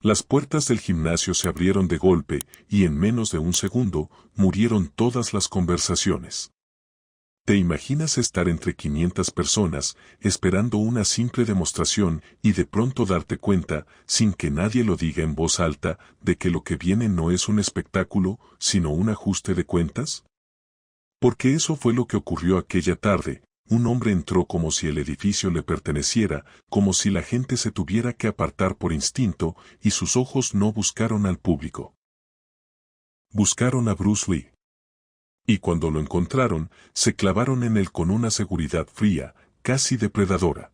Las puertas del gimnasio se abrieron de golpe y en menos de un segundo murieron todas las conversaciones. ¿Te imaginas estar entre 500 personas, esperando una simple demostración y de pronto darte cuenta, sin que nadie lo diga en voz alta, de que lo que viene no es un espectáculo, sino un ajuste de cuentas? Porque eso fue lo que ocurrió aquella tarde. Un hombre entró como si el edificio le perteneciera, como si la gente se tuviera que apartar por instinto, y sus ojos no buscaron al público. Buscaron a Bruce Lee. Y cuando lo encontraron, se clavaron en él con una seguridad fría, casi depredadora.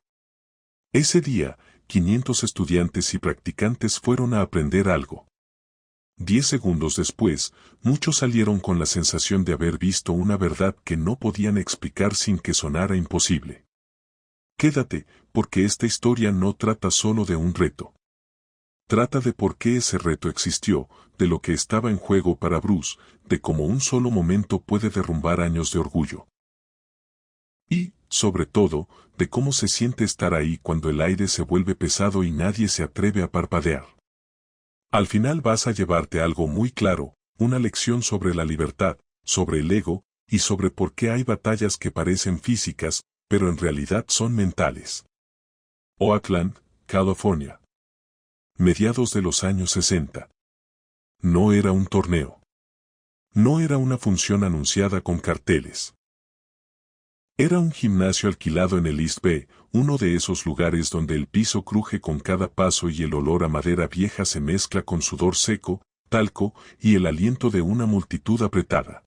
Ese día, 500 estudiantes y practicantes fueron a aprender algo. 10 segundos después, muchos salieron con la sensación de haber visto una verdad que no podían explicar sin que sonara imposible. Quédate, porque esta historia no trata solo de un reto. Trata de por qué ese reto existió, de lo que estaba en juego para Bruce, de cómo un solo momento puede derrumbar años de orgullo. Y, sobre todo, de cómo se siente estar ahí cuando el aire se vuelve pesado y nadie se atreve a parpadear. Al final vas a llevarte algo muy claro, una lección sobre la libertad, sobre el ego, y sobre por qué hay batallas que parecen físicas, pero en realidad son mentales. Oakland, California. Mediados de los años 60. No era un torneo. No era una función anunciada con carteles. Era un gimnasio alquilado en el East Bay, uno de esos lugares donde el piso cruje con cada paso y el olor a madera vieja se mezcla con sudor seco, talco y el aliento de una multitud apretada.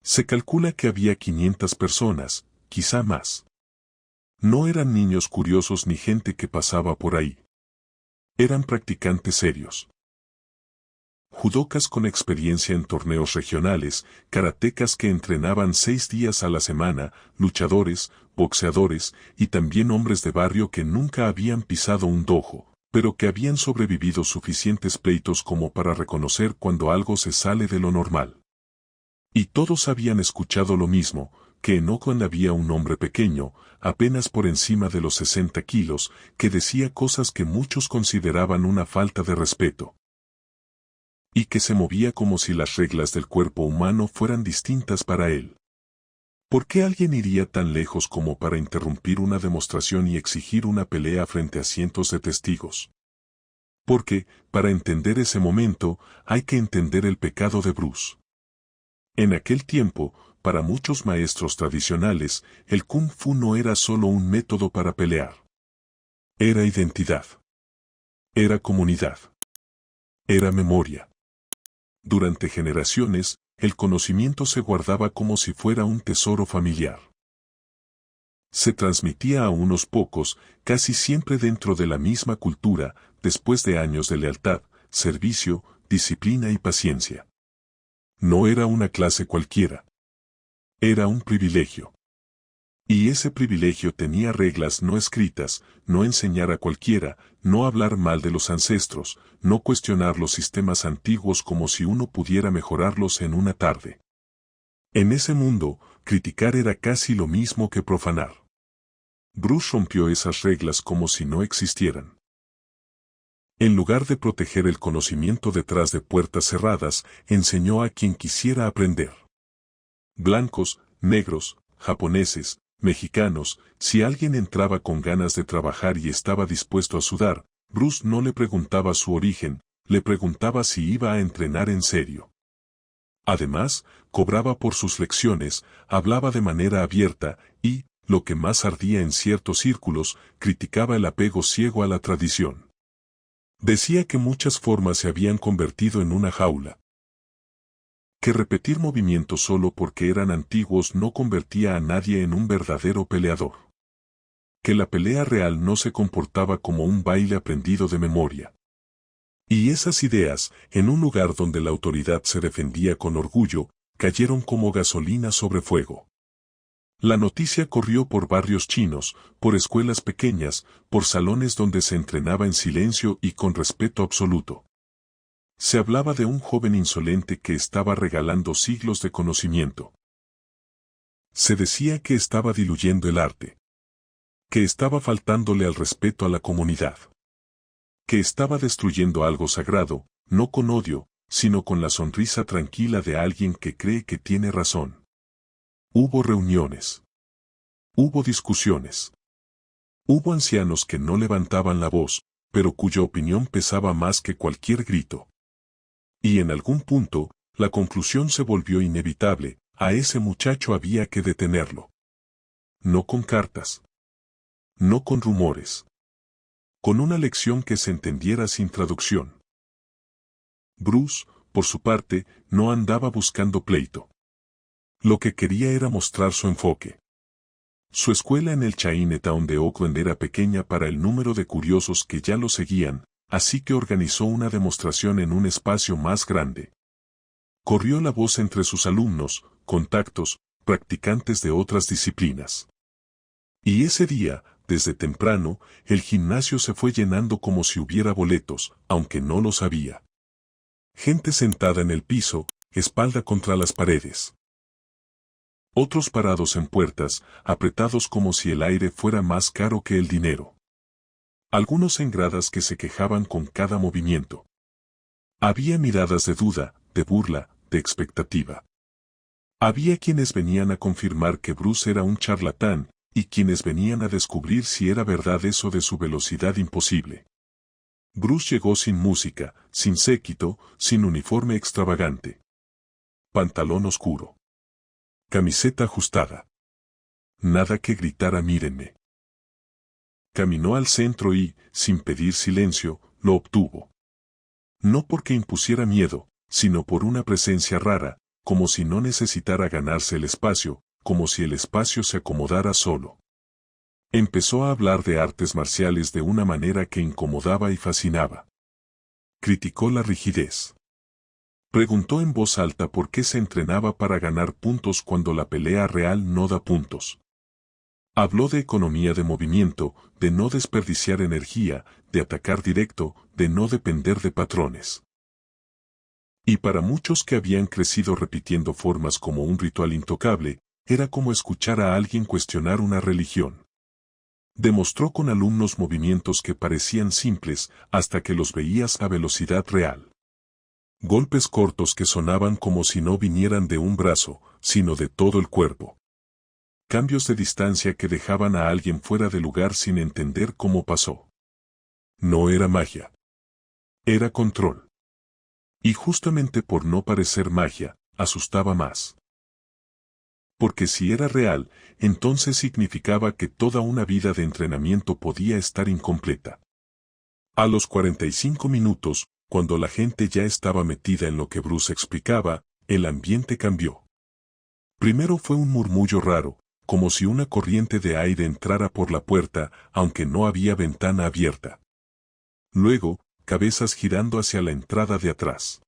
Se calcula que había 500 personas, quizá más. No eran niños curiosos ni gente que pasaba por ahí. Eran practicantes serios. Judocas con experiencia en torneos regionales, karatecas que entrenaban 6 días a la semana, luchadores, boxeadores y también hombres de barrio que nunca habían pisado un dojo, pero que habían sobrevivido suficientes pleitos como para reconocer cuando algo se sale de lo normal. Y todos habían escuchado lo mismo, que en Oakland había un hombre pequeño, apenas por encima de los 60 kilos, que decía cosas que muchos consideraban una falta de respeto. Y que se movía como si las reglas del cuerpo humano fueran distintas para él. ¿Por qué alguien iría tan lejos como para interrumpir una demostración y exigir una pelea frente a cientos de testigos? Porque, para entender ese momento, hay que entender el pecado de Bruce. En aquel tiempo, para muchos maestros tradicionales, el Kung Fu no era solo un método para pelear. Era identidad. Era comunidad. Era memoria. Durante generaciones, el conocimiento se guardaba como si fuera un tesoro familiar. Se transmitía a unos pocos, casi siempre dentro de la misma cultura, después de años de lealtad, servicio, disciplina y paciencia. No era una clase cualquiera. Era un privilegio. Y ese privilegio tenía reglas no escritas, no enseñar a cualquiera, no hablar mal de los ancestros, no cuestionar los sistemas antiguos como si uno pudiera mejorarlos en una tarde. En ese mundo, criticar era casi lo mismo que profanar. Bruce rompió esas reglas como si no existieran. En lugar de proteger el conocimiento detrás de puertas cerradas, enseñó a quien quisiera aprender. Blancos, negros, japoneses, mexicanos, si alguien entraba con ganas de trabajar y estaba dispuesto a sudar, Bruce no le preguntaba su origen, le preguntaba si iba a entrenar en serio. Además, cobraba por sus lecciones, hablaba de manera abierta y, lo que más ardía en ciertos círculos, criticaba el apego ciego a la tradición. Decía que muchas formas se habían convertido en una jaula. Que repetir movimientos solo porque eran antiguos no convertía a nadie en un verdadero peleador. Que la pelea real no se comportaba como un baile aprendido de memoria. Y esas ideas, en un lugar donde la autoridad se defendía con orgullo, cayeron como gasolina sobre fuego. La noticia corrió por barrios chinos, por escuelas pequeñas, por salones donde se entrenaba en silencio y con respeto absoluto. Se hablaba de un joven insolente que estaba regalando siglos de conocimiento. Se decía que estaba diluyendo el arte. Que estaba faltándole al respeto a la comunidad. Que estaba destruyendo algo sagrado, no con odio, sino con la sonrisa tranquila de alguien que cree que tiene razón. Hubo reuniones. Hubo discusiones. Hubo ancianos que no levantaban la voz, pero cuya opinión pesaba más que cualquier grito. Y en algún punto, la conclusión se volvió inevitable: a ese muchacho había que detenerlo. No con cartas. No con rumores. Con una lección que se entendiera sin traducción. Bruce, por su parte, no andaba buscando pleito. Lo que quería era mostrar su enfoque. Su escuela en el Chinatown de Oakland era pequeña para el número de curiosos que ya lo seguían, así que organizó una demostración en un espacio más grande. Corrió la voz entre sus alumnos, contactos, practicantes de otras disciplinas. Y ese día, desde temprano, el gimnasio se fue llenando como si hubiera boletos, aunque no lo sabía. Gente sentada en el piso, espalda contra las paredes. Otros parados en puertas, apretados como si el aire fuera más caro que el dinero. Algunos en gradas que se quejaban con cada movimiento. Había miradas de duda, de burla, de expectativa. Había quienes venían a confirmar que Bruce era un charlatán, y quienes venían a descubrir si era verdad eso de su velocidad imposible. Bruce llegó sin música, sin séquito, sin uniforme extravagante. Pantalón oscuro. Camiseta ajustada. Nada que gritara mírenme. Caminó al centro y, sin pedir silencio, lo obtuvo. No porque impusiera miedo, sino por una presencia rara, como si no necesitara ganarse el espacio, como si el espacio se acomodara solo. Empezó a hablar de artes marciales de una manera que incomodaba y fascinaba. Criticó la rigidez. Preguntó en voz alta por qué se entrenaba para ganar puntos cuando la pelea real no da puntos. Habló de economía de movimiento, de no desperdiciar energía, de atacar directo, de no depender de patrones. Y para muchos que habían crecido repitiendo formas como un ritual intocable, era como escuchar a alguien cuestionar una religión. Demostró con alumnos movimientos que parecían simples hasta que los veías a velocidad real. Golpes cortos que sonaban como si no vinieran de un brazo, sino de todo el cuerpo. Cambios de distancia que dejaban a alguien fuera de lugar sin entender cómo pasó. No era magia. Era control. Y justamente por no parecer magia, asustaba más. Porque si era real, entonces significaba que toda una vida de entrenamiento podía estar incompleta. A los 45 minutos, cuando la gente ya estaba metida en lo que Bruce explicaba, el ambiente cambió. Primero fue un murmullo raro, como si una corriente de aire entrara por la puerta, aunque no había ventana abierta. Luego, cabezas girando hacia la entrada de atrás.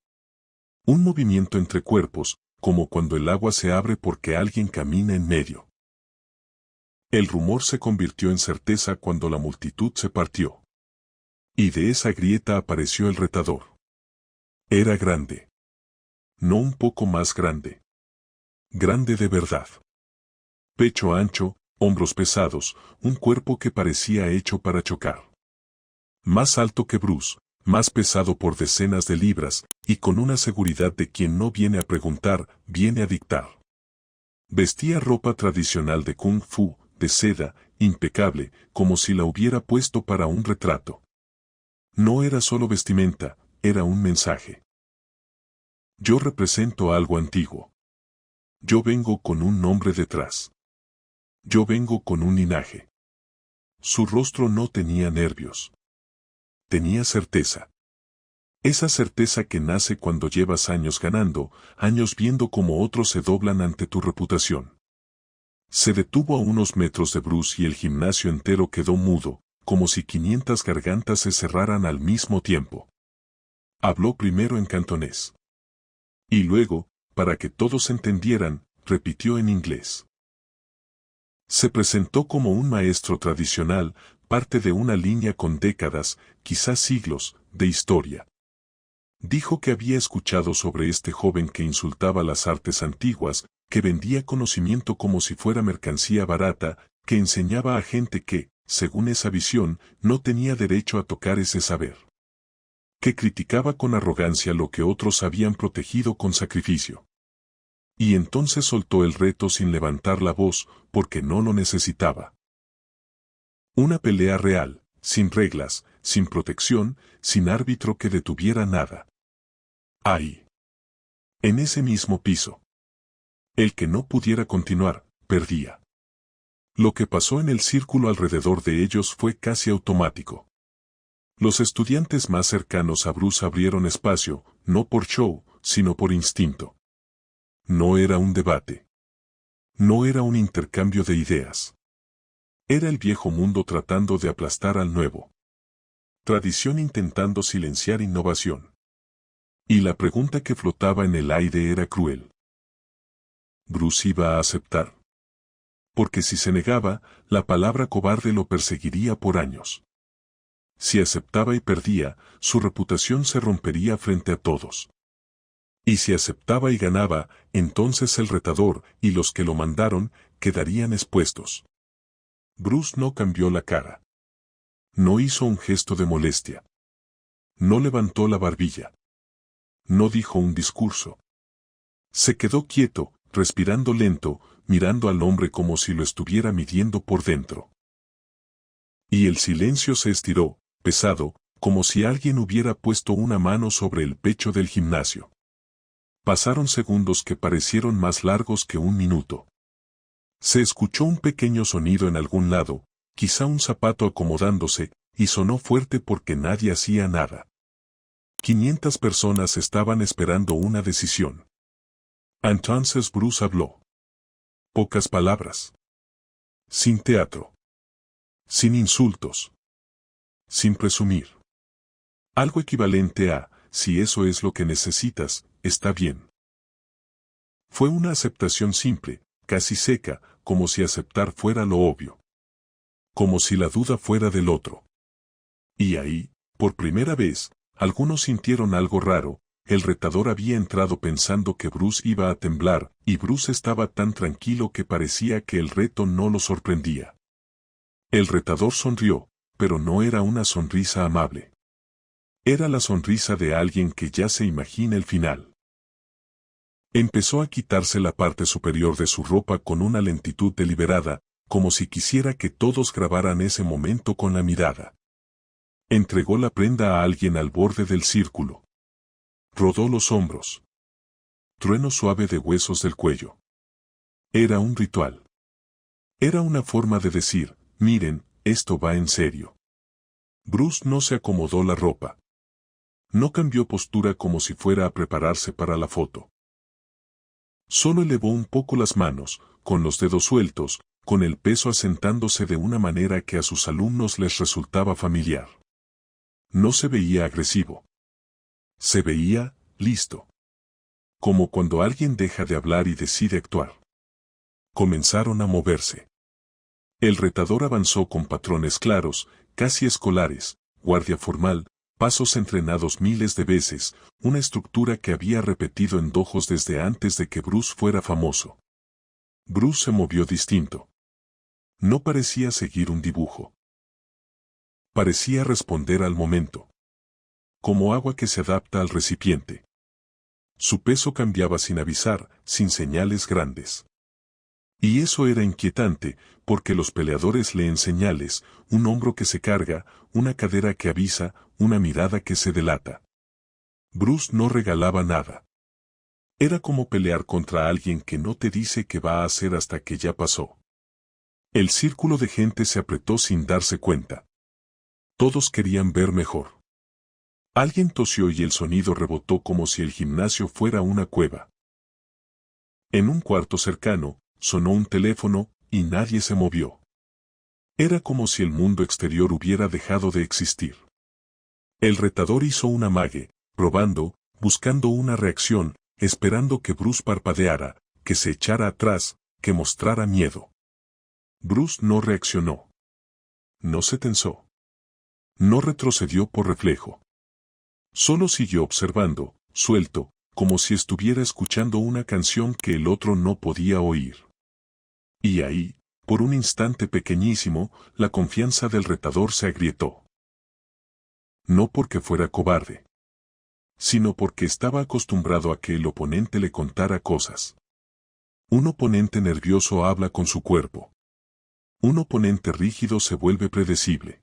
Un movimiento entre cuerpos, como cuando el agua se abre porque alguien camina en medio. El rumor se convirtió en certeza cuando la multitud se partió. Y de esa grieta apareció el retador. Era grande. No un poco más grande. Grande de verdad. Pecho ancho, hombros pesados, un cuerpo que parecía hecho para chocar. Más alto que Bruce, más pesado por decenas de libras, y con una seguridad de quien no viene a preguntar, viene a dictar. Vestía ropa tradicional de Kung Fu, de seda, impecable, como si la hubiera puesto para un retrato. No era solo vestimenta, era un mensaje. Yo represento algo antiguo. Yo vengo con un nombre detrás. Yo vengo con un linaje. Su rostro no tenía nervios. Tenía certeza. Esa certeza que nace cuando llevas años ganando, años viendo cómo otros se doblan ante tu reputación. Se detuvo a unos metros de Bruce y el gimnasio entero quedó mudo, como si 500 gargantas se cerraran al mismo tiempo. Habló primero en cantonés. Y luego, para que todos entendieran, repitió en inglés. Se presentó como un maestro tradicional, parte de una línea con décadas, quizás siglos, de historia. Dijo que había escuchado sobre este joven que insultaba las artes antiguas, que vendía conocimiento como si fuera mercancía barata, que enseñaba a gente que, según esa visión, no tenía derecho a tocar ese saber. que criticaba con arrogancia lo que otros habían protegido con sacrificio. Y entonces soltó el reto sin levantar la voz, porque no lo necesitaba. Una pelea real, sin reglas, sin protección, sin árbitro que detuviera nada. Ahí. En ese mismo piso. El que no pudiera continuar, perdía. Lo que pasó en el círculo alrededor de ellos fue casi automático. Los estudiantes más cercanos a Bruce abrieron espacio, no por show, sino por instinto. No era un debate. No era un intercambio de ideas. Era el viejo mundo tratando de aplastar al nuevo. Tradición intentando silenciar innovación. Y la pregunta que flotaba en el aire era cruel. ¿Bruce iba a aceptar? Porque si se negaba, la palabra cobarde lo perseguiría por años. Si aceptaba y perdía, su reputación se rompería frente a todos. Y si aceptaba y ganaba, entonces el retador y los que lo mandaron quedarían expuestos. Bruce no cambió la cara. No hizo un gesto de molestia. No levantó la barbilla. No dijo un discurso. Se quedó quieto, respirando lento, mirando al hombre como si lo estuviera midiendo por dentro. Y el silencio se estiró, pesado, como si alguien hubiera puesto una mano sobre el pecho del gimnasio. Pasaron segundos que parecieron más largos que un minuto. Se escuchó un pequeño sonido en algún lado, quizá un zapato acomodándose, y sonó fuerte porque nadie hacía nada. 500 personas estaban esperando una decisión. Entonces Bruce habló. Pocas palabras. Sin teatro. Sin insultos. Sin presumir. Algo equivalente a, si eso es lo que necesitas, está bien. Fue una aceptación simple, casi seca, como si aceptar fuera lo obvio. Como si la duda fuera del otro. Y ahí, por primera vez, algunos sintieron algo raro. El retador había entrado pensando que Bruce iba a temblar, y Bruce estaba tan tranquilo que parecía que el reto no lo sorprendía. El retador sonrió, pero no era una sonrisa amable. Era la sonrisa de alguien que ya se imagina el final. Empezó a quitarse la parte superior de su ropa con una lentitud deliberada, como si quisiera que todos grabaran ese momento con la mirada. Entregó la prenda a alguien al borde del círculo. Rodó los hombros. Trueno suave de huesos del cuello. Era un ritual. Era una forma de decir, miren, esto va en serio. Bruce no se acomodó la ropa. No cambió postura como si fuera a prepararse para la foto. Solo elevó un poco las manos, con los dedos sueltos, con el peso asentándose de una manera que a sus alumnos les resultaba familiar. No se veía agresivo. Se veía, listo. Como cuando alguien deja de hablar y decide actuar. Comenzaron a moverse. El retador avanzó con patrones claros, casi escolares, guardia formal, pasos entrenados miles de veces, una estructura que había repetido en dojos desde antes de que Bruce fuera famoso. Bruce se movió distinto. No parecía seguir un dibujo. Parecía responder al momento. Como agua que se adapta al recipiente. Su peso cambiaba sin avisar, sin señales grandes. Y eso era inquietante, porque los peleadores leen señales, un hombro que se carga, una cadera que avisa, una mirada que se delata. Bruce no regalaba nada. Era como pelear contra alguien que no te dice qué va a hacer hasta que ya pasó. El círculo de gente se apretó sin darse cuenta. Todos querían ver mejor. Alguien tosió y el sonido rebotó como si el gimnasio fuera una cueva. En un cuarto cercano, sonó un teléfono, y nadie se movió. Era como si el mundo exterior hubiera dejado de existir. El retador hizo un amague, probando, buscando una reacción, esperando que Bruce parpadeara, que se echara atrás, que mostrara miedo. Bruce no reaccionó. No se tensó. No retrocedió por reflejo. Solo siguió observando, suelto, como si estuviera escuchando una canción que el otro no podía oír. Y ahí, por un instante pequeñísimo, la confianza del retador se agrietó. No porque fuera cobarde. sino porque estaba acostumbrado a que el oponente le contara cosas. Un oponente nervioso habla con su cuerpo. Un oponente rígido se vuelve predecible.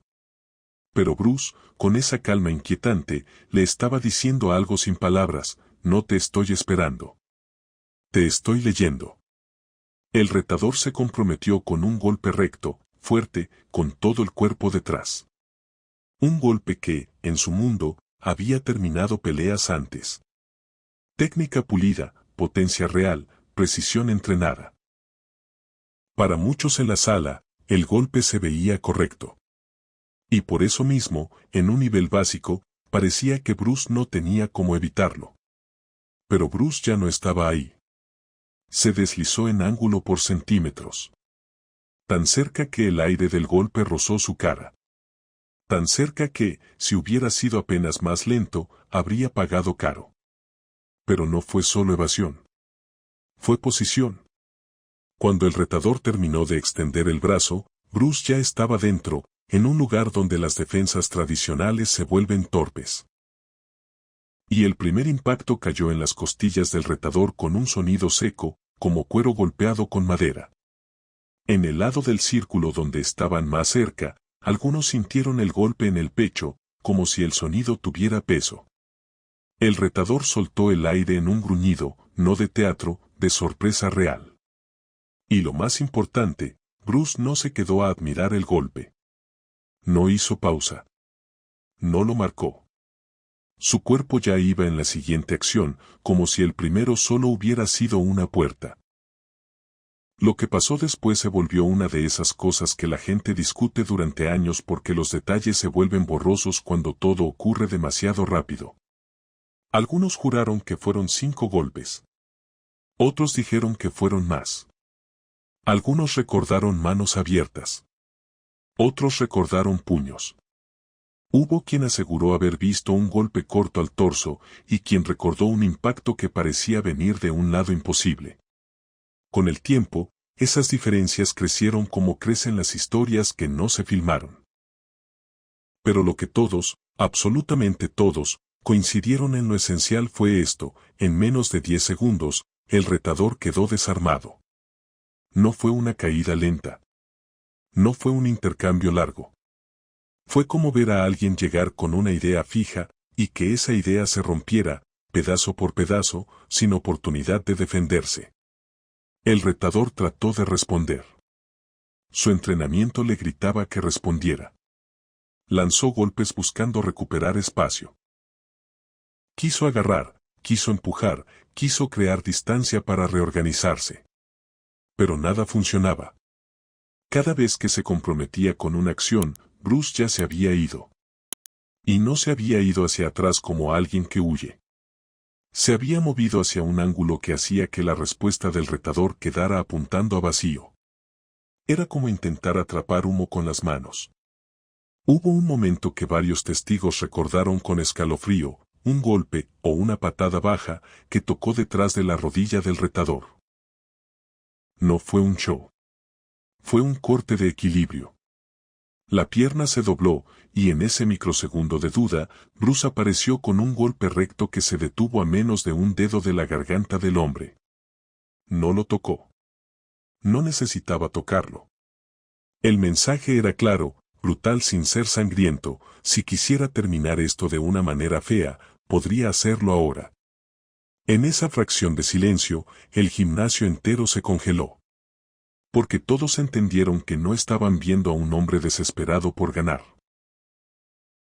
Pero Bruce, con esa calma inquietante, le estaba diciendo algo sin palabras: no te estoy esperando. Te estoy leyendo. El retador se comprometió con un golpe recto, fuerte, con todo el cuerpo detrás. Un golpe que, en su mundo, había terminado peleas antes. Técnica pulida, potencia real, precisión entrenada. Para muchos en la sala, el golpe se veía correcto. Y por eso mismo, en un nivel básico, parecía que Bruce no tenía cómo evitarlo. Pero Bruce ya no estaba ahí. Se deslizó en ángulo por centímetros. Tan cerca que el aire del golpe rozó su cara. Tan cerca que, si hubiera sido apenas más lento, habría pagado caro. Pero no fue solo evasión. Fue posición. Cuando el retador terminó de extender el brazo, Bruce ya estaba dentro, en un lugar donde las defensas tradicionales se vuelven torpes. Y el primer impacto cayó en las costillas del retador con un sonido seco, como cuero golpeado con madera. En el lado del círculo donde estaban más cerca, algunos sintieron el golpe en el pecho, como si el sonido tuviera peso. El retador soltó el aire en un gruñido, no de teatro, de sorpresa real. Y lo más importante, Bruce no se quedó a admirar el golpe. No hizo pausa. No lo marcó. Su cuerpo ya iba en la siguiente acción, como si el primero solo hubiera sido una puerta. Lo que pasó después se volvió una de esas cosas que la gente discute durante años porque los detalles se vuelven borrosos cuando todo ocurre demasiado rápido. Algunos juraron que fueron 5 golpes. Otros dijeron que fueron más. Algunos recordaron manos abiertas. Otros recordaron puños. Hubo quien aseguró haber visto un golpe corto al torso y quien recordó un impacto que parecía venir de un lado imposible. Con el tiempo, esas diferencias crecieron como crecen las historias que no se filmaron. Pero lo que todos, absolutamente todos, coincidieron en lo esencial fue esto: en menos de 10 segundos, el retador quedó desarmado. No fue una caída lenta. No fue un intercambio largo. Fue como ver a alguien llegar con una idea fija, y que esa idea se rompiera, pedazo por pedazo, sin oportunidad de defenderse. El retador trató de responder. Su entrenamiento le gritaba que respondiera. Lanzó golpes buscando recuperar espacio. Quiso agarrar, quiso empujar, quiso crear distancia para reorganizarse. Pero nada funcionaba. Cada vez que se comprometía con una acción, Bruce ya se había ido. Y no se había ido hacia atrás como alguien que huye. Se había movido hacia un ángulo que hacía que la respuesta del retador quedara apuntando a vacío. Era como intentar atrapar humo con las manos. Hubo un momento que varios testigos recordaron con escalofrío, un golpe o una patada baja que tocó detrás de la rodilla del retador. No fue un show. Fue un corte de equilibrio. La pierna se dobló, y en ese microsegundo de duda, Bruce apareció con un golpe recto que se detuvo a menos de un dedo de la garganta del hombre. No lo tocó. No necesitaba tocarlo. El mensaje era claro, brutal sin ser sangriento: si quisiera terminar esto de una manera fea, podría hacerlo ahora. En esa fracción de silencio, el gimnasio entero se congeló. Porque todos entendieron que no estaban viendo a un hombre desesperado por ganar.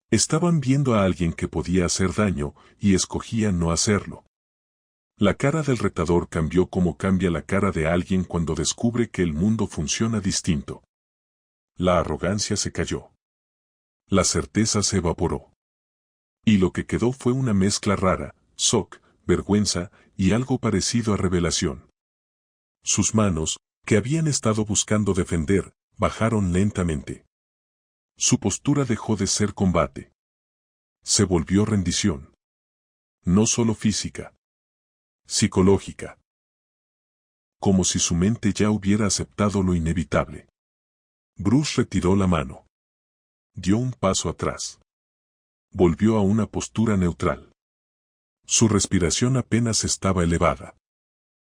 Estaban viendo a alguien que podía hacer daño, y escogía no hacerlo. La cara del retador cambió como cambia la cara de alguien cuando descubre que el mundo funciona distinto. La arrogancia se cayó. La certeza se evaporó. Y lo que quedó fue una mezcla rara: shock, vergüenza y algo parecido a revelación. Sus manos, que habían estado buscando defender, bajaron lentamente. Su postura dejó de ser combate. Se volvió rendición. No solo física. Psicológica. Como si su mente ya hubiera aceptado lo inevitable. Bruce retiró la mano. Dio un paso atrás. Volvió a una postura neutral. Su respiración apenas estaba elevada.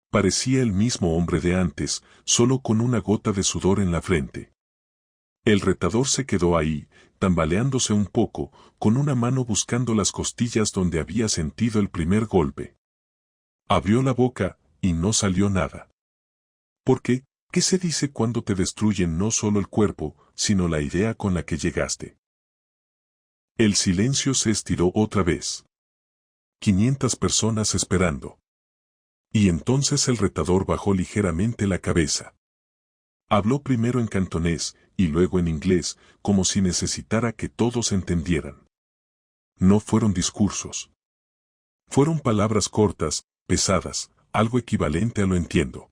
Parecía el mismo hombre de antes, solo con una gota de sudor en la frente. El retador se quedó ahí, tambaleándose un poco, con una mano buscando las costillas donde había sentido el primer golpe. Abrió la boca, y no salió nada. ¿Por qué? ¿Qué se dice cuando te destruyen no solo el cuerpo, sino la idea con la que llegaste? El silencio se estiró otra vez. 500 personas esperando. Y entonces el retador bajó ligeramente la cabeza. Habló primero en cantonés, y luego en inglés, como si necesitara que todos entendieran. No fueron discursos. Fueron palabras cortas, pesadas, algo equivalente a lo entiendo.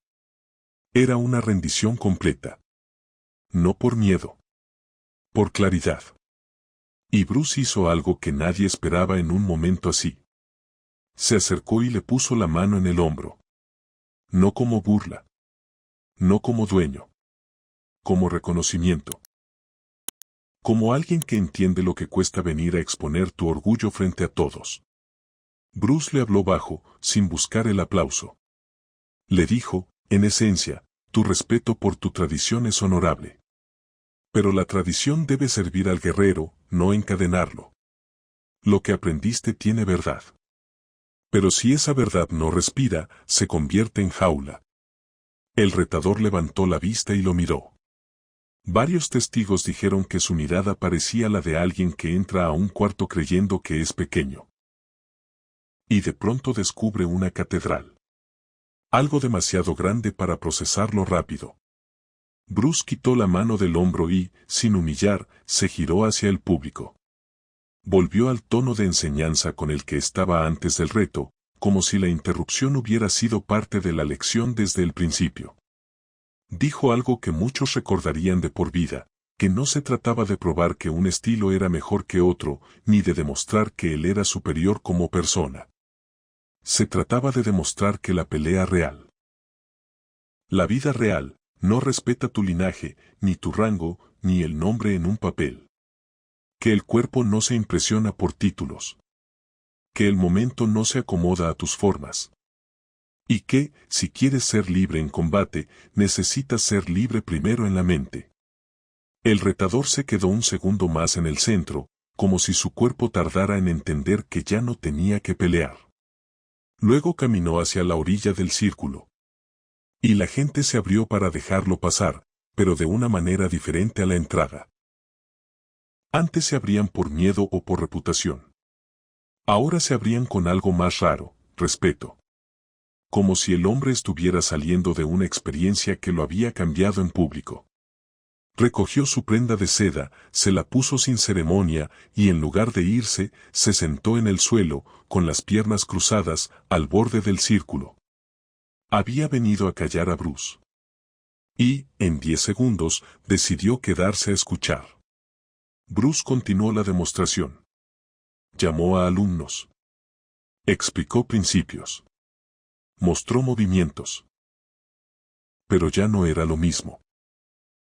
Era una rendición completa. No por miedo. Por claridad. Y Bruce hizo algo que nadie esperaba en un momento así. Se acercó y le puso la mano en el hombro. No como burla. No como dueño. Como reconocimiento. Como alguien que entiende lo que cuesta venir a exponer tu orgullo frente a todos. Bruce le habló bajo, sin buscar el aplauso. Le dijo, en esencia, tu respeto por tu tradición es honorable. Pero la tradición debe servir al guerrero, no encadenarlo. Lo que aprendiste tiene verdad. Pero si esa verdad no respira, se convierte en jaula. El retador levantó la vista y lo miró. Varios testigos dijeron que su mirada parecía la de alguien que entra a un cuarto creyendo que es pequeño. Y de pronto descubre una catedral. Algo demasiado grande para procesarlo rápido. Bruce quitó la mano del hombro y, sin humillar, se giró hacia el público. Volvió al tono de enseñanza con el que estaba antes del reto, como si la interrupción hubiera sido parte de la lección desde el principio. Dijo algo que muchos recordarían de por vida, que no se trataba de probar que un estilo era mejor que otro, ni de demostrar que él era superior como persona. Se trataba de demostrar que la pelea real, la vida real, no respeta tu linaje, ni tu rango, ni el nombre en un papel. Que el cuerpo no se impresiona por títulos. Que el momento no se acomoda a tus formas. Y que, si quieres ser libre en combate, necesitas ser libre primero en la mente. El retador se quedó un segundo más en el centro, como si su cuerpo tardara en entender que ya no tenía que pelear. Luego caminó hacia la orilla del círculo. Y la gente se abrió para dejarlo pasar, pero de una manera diferente a la entrada. Antes se abrían por miedo o por reputación. Ahora se abrían con algo más raro, respeto. Como si el hombre estuviera saliendo de una experiencia que lo había cambiado en público. Recogió su prenda de seda, se la puso sin ceremonia, y en lugar de irse, se sentó en el suelo, con las piernas cruzadas, al borde del círculo. Había venido a callar a Bruce. Y, en 10 segundos, decidió quedarse a escuchar. Bruce continuó la demostración. Llamó a alumnos. Explicó principios. Mostró movimientos. Pero ya no era lo mismo.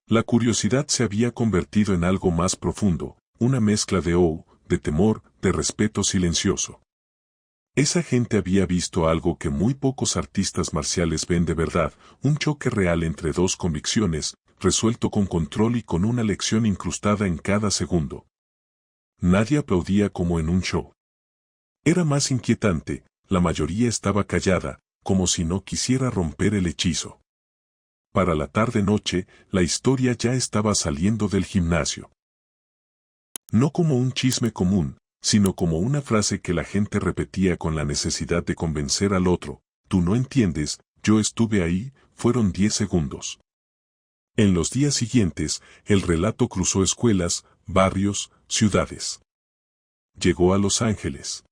La curiosidad se había convertido en algo más profundo, una mezcla de temor, de respeto silencioso. Esa gente había visto algo que muy pocos artistas marciales ven de verdad, un choque real entre dos convicciones, resuelto con control y con una lección incrustada en cada segundo. Nadie aplaudía como en un show. Era más inquietante, la mayoría estaba callada, como si no quisiera romper el hechizo. Para la tarde-noche, la historia ya estaba saliendo del gimnasio. No como un chisme común, sino como una frase que la gente repetía con la necesidad de convencer al otro. Tú no entiendes, yo estuve ahí, fueron 10 segundos. En los días siguientes, el relato cruzó escuelas, barrios, ciudades. Llegó a Los Ángeles.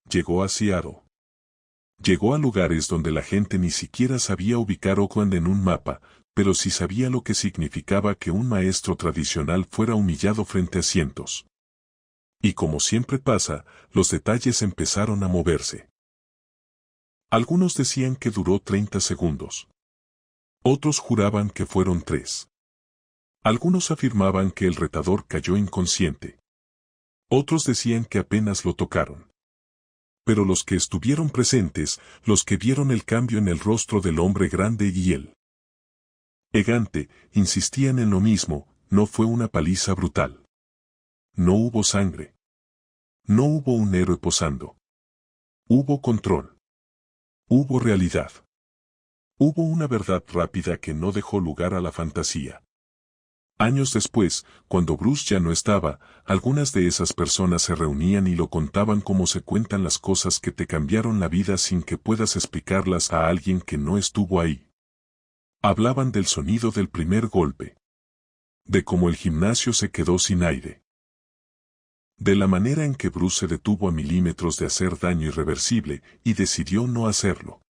Llegó a Seattle. Llegó a lugares donde la gente ni siquiera sabía ubicar Oakland en un mapa, pero sí sabía lo que significaba que un maestro tradicional fuera humillado frente a cientos. Y como siempre pasa, los detalles empezaron a moverse. Algunos decían que duró 30 segundos. Otros juraban que fueron 3. Algunos afirmaban que el retador cayó inconsciente. Otros decían que apenas lo tocaron. Pero los que estuvieron presentes, los que vieron el cambio en el rostro del hombre grande y él gigante, insistían en lo mismo, no fue una paliza brutal. No hubo sangre. No hubo un héroe posando. Hubo control. Hubo realidad. Hubo una verdad rápida que no dejó lugar a la fantasía. Años después, cuando Bruce ya no estaba, algunas de esas personas se reunían y lo contaban como se cuentan las cosas que te cambiaron la vida sin que puedas explicarlas a alguien que no estuvo ahí. Hablaban del sonido del primer golpe. De cómo el gimnasio se quedó sin aire. De la manera en que Bruce se detuvo a milímetros de hacer daño irreversible y decidió no hacerlo.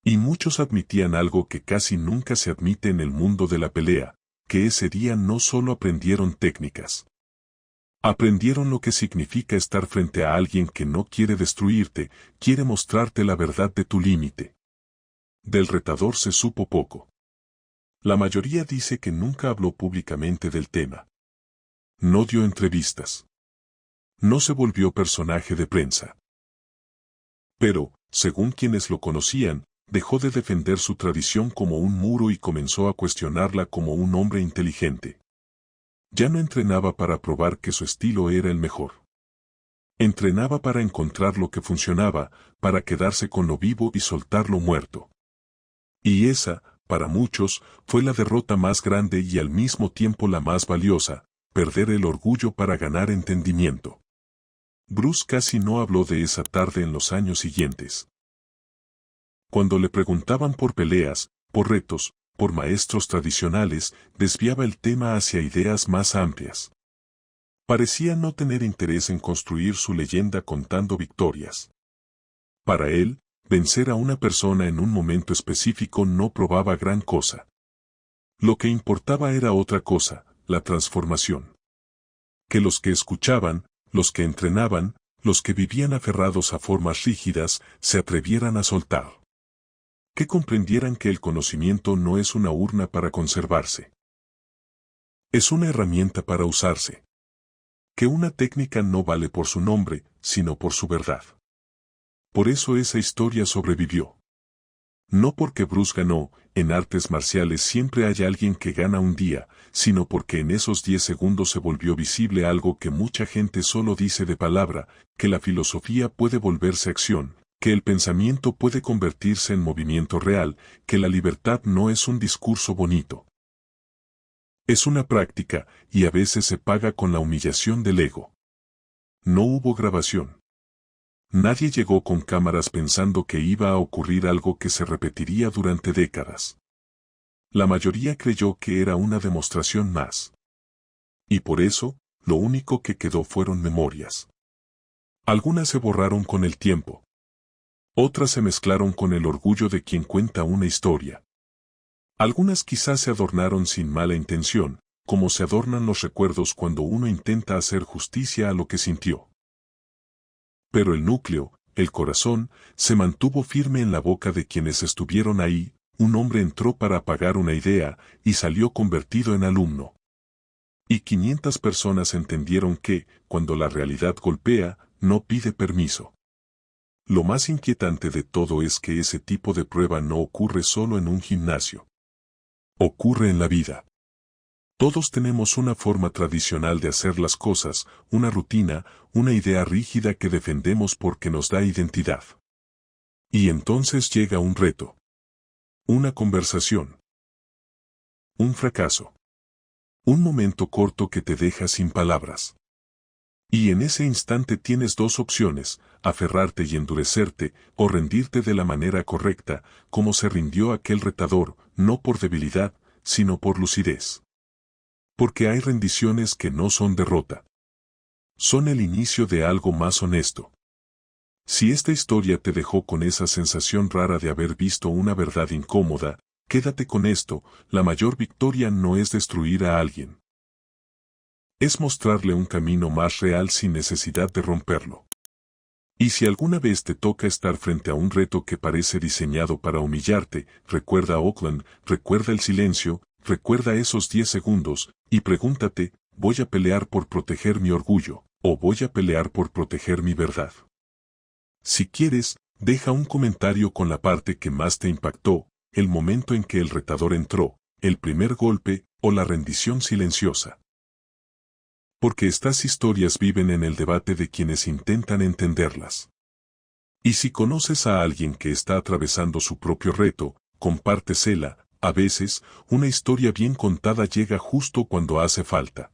Y muchos admitían algo que casi nunca se admite en el mundo de la pelea, que ese día no solo aprendieron técnicas. Aprendieron lo que significa estar frente a alguien que no quiere destruirte, quiere mostrarte la verdad de tu límite. Del retador se supo poco. La mayoría dice que nunca habló públicamente del tema. No dio entrevistas. No se volvió personaje de prensa. Pero, según quienes lo conocían, dejó de defender su tradición como un muro y comenzó a cuestionarla como un hombre inteligente. Ya no entrenaba para probar que su estilo era el mejor. Entrenaba para encontrar lo que funcionaba, para quedarse con lo vivo y soltar lo muerto. Y esa, para muchos, fue la derrota más grande y al mismo tiempo la más valiosa, perder el orgullo para ganar entendimiento. Bruce casi no habló de esa tarde en los años siguientes. Cuando le preguntaban por peleas, por retos, por maestros tradicionales, desviaba el tema hacia ideas más amplias. Parecía no tener interés en construir su leyenda contando victorias. Para él, vencer a una persona en un momento específico no probaba gran cosa. Lo que importaba era otra cosa, la transformación. Que los que escuchaban, los que entrenaban, los que vivían aferrados a formas rígidas, se atrevieran a soltar. Que comprendieran que el conocimiento no es una urna para conservarse. Es una herramienta para usarse. Que una técnica no vale por su nombre, sino por su verdad. Por eso esa historia sobrevivió. No porque Bruce ganó, en artes marciales siempre hay alguien que gana un día, sino porque en esos 10 segundos se volvió visible algo que mucha gente solo dice de palabra, que la filosofía puede volverse acción, que el pensamiento puede convertirse en movimiento real, que la libertad no es un discurso bonito. Es una práctica, y a veces se paga con la humillación del ego. No hubo grabación. Nadie llegó con cámaras pensando que iba a ocurrir algo que se repetiría durante décadas. La mayoría creyó que era una demostración más. Y por eso, lo único que quedó fueron memorias. Algunas se borraron con el tiempo. Otras se mezclaron con el orgullo de quien cuenta una historia. Algunas quizás se adornaron sin mala intención, como se adornan los recuerdos cuando uno intenta hacer justicia a lo que sintió. Pero el núcleo, el corazón, se mantuvo firme en la boca de quienes estuvieron ahí. Un hombre entró para apagar una idea, y salió convertido en alumno. Y 500 personas entendieron que, cuando la realidad golpea, no pide permiso. Lo más inquietante de todo es que ese tipo de prueba no ocurre solo en un gimnasio. Ocurre en la vida. Todos tenemos una forma tradicional de hacer las cosas, una rutina, una idea rígida que defendemos porque nos da identidad. Y entonces llega un reto. Una conversación. Un fracaso. Un momento corto que te deja sin palabras. Y en ese instante tienes dos opciones, aferrarte y endurecerte, o rendirte de la manera correcta, como se rindió aquel retador, no por debilidad, sino por lucidez. Porque hay rendiciones que no son derrota. Son el inicio de algo más honesto. Si esta historia te dejó con esa sensación rara de haber visto una verdad incómoda, quédate con esto, la mayor victoria no es destruir a alguien. Es mostrarle un camino más real sin necesidad de romperlo. Y si alguna vez te toca estar frente a un reto que parece diseñado para humillarte, recuerda a Oakland, recuerda el silencio, recuerda esos 10 segundos, y pregúntate, ¿voy a pelear por proteger mi orgullo, o voy a pelear por proteger mi verdad? Si quieres, deja un comentario con la parte que más te impactó, el momento en que el retador entró, el primer golpe o la rendición silenciosa. Porque estas historias viven en el debate de quienes intentan entenderlas. Y si conoces a alguien que está atravesando su propio reto, compártesela. A veces, una historia bien contada llega justo cuando hace falta.